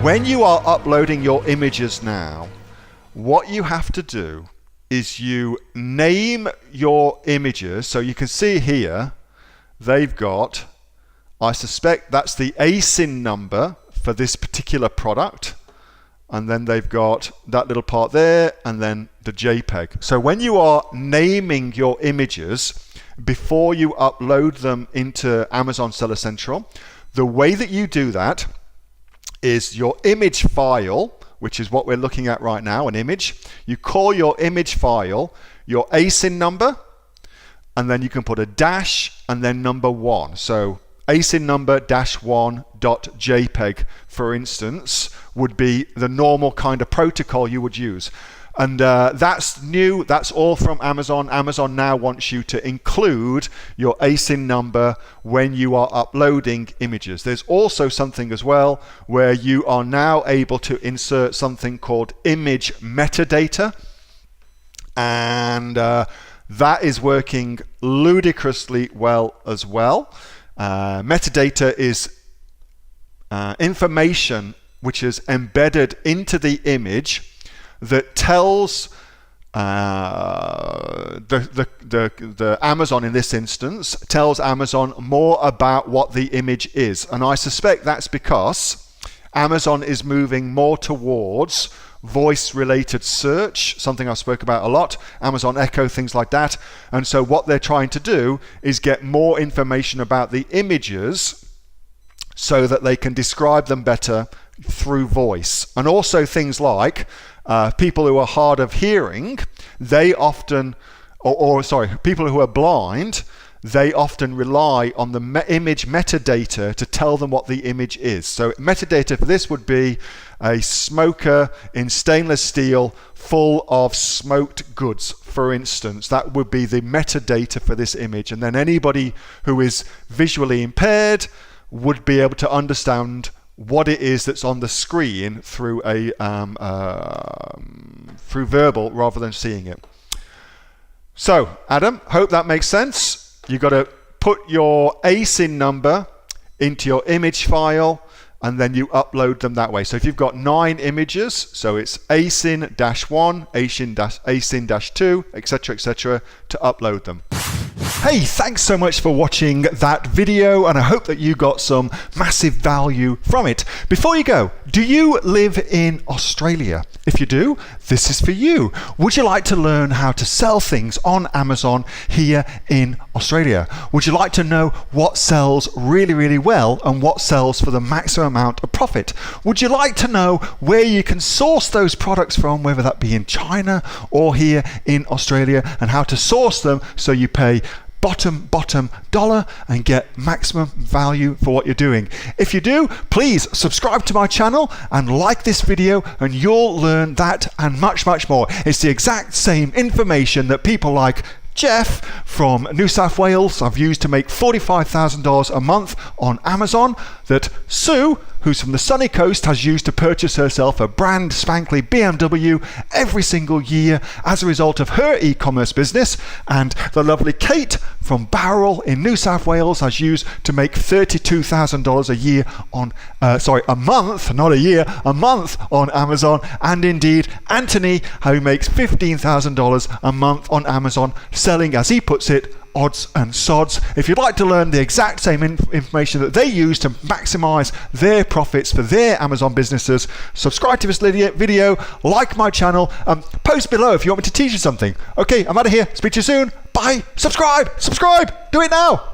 When you are uploading your images now, what you have to do is you name your images. So you can see here, they've got, I suspect that's the ASIN number for this particular product. And then they've got that little part there, and then the JPEG. So when you are naming your images before you upload them into Amazon Seller Central, the way that you do that is your image file, which is what we're looking at right now, an image. You call your image file your ASIN number, and then you can put a dash and then number 1. So ASIN number -1.jpg, for instance, would be the normal kind of protocol you would use. And that's new, that's all from Amazon. Amazon now wants you to include your ASIN number when you are uploading images. There's also something as well where you are now able to insert something called image metadata. And that is working ludicrously well as well. Metadata is information which is embedded into the image that tells the Amazon, in this instance, tells Amazon more about what the image is. And I suspect that's because Amazon is moving more towards voice-related search, something I spoke about a lot, Amazon Echo, things like that. And so what they're trying to do is get more information about the images so that they can describe them better through voice. And also things like people who are hard of hearing, they often, people who are blind, they often rely on the image metadata to tell them what the image is. So metadata for this would be a smoker in stainless steel full of smoked goods, for instance. That would be the metadata for this image. And then anybody who is visually impaired would be able to understand what it is that's on the screen through through verbal rather than seeing it. So, Adam, hope that makes sense. You've got to put your ASIN number into your image file, and then you upload them that way. So if you've got 9 images, so it's ASIN-1, ASIN-2, etc., to upload them. Hey, thanks so much for watching that video, and I hope that you got some massive value from it. Before you go, do you live in Australia? If you do, this is for you. Would you like to learn how to sell things on Amazon here in Australia? Would you like to know what sells really, really well and what sells for the maximum amount of profit? Would you like to know where you can source those products from, whether that be in China or here in Australia, and how to source them so you pay bottom dollar and get maximum value for what you're doing? If you do, please subscribe to my channel and like this video, and you'll learn that and much more. It's the exact same information that people like Jeff from New South Wales have used to make $45,000 a month on Amazon, that Sue, who's from the sunny coast, has used to purchase herself a brand spankly BMW every single year as a result of her e-commerce business, and the lovely Kate from Bowral in New South Wales has used to make $32,000 a year on, a month, not a year, a month on Amazon, and indeed Anthony, who makes $15,000 a month on Amazon, selling, as he puts it, odds and sods. If you'd like to learn the exact same information that they use to maximize their profits for their Amazon businesses, subscribe to this video, like my channel, post below if you want me to teach you something. Okay, I'm out of here. Speak to you soon. Bye. Subscribe. Do it now.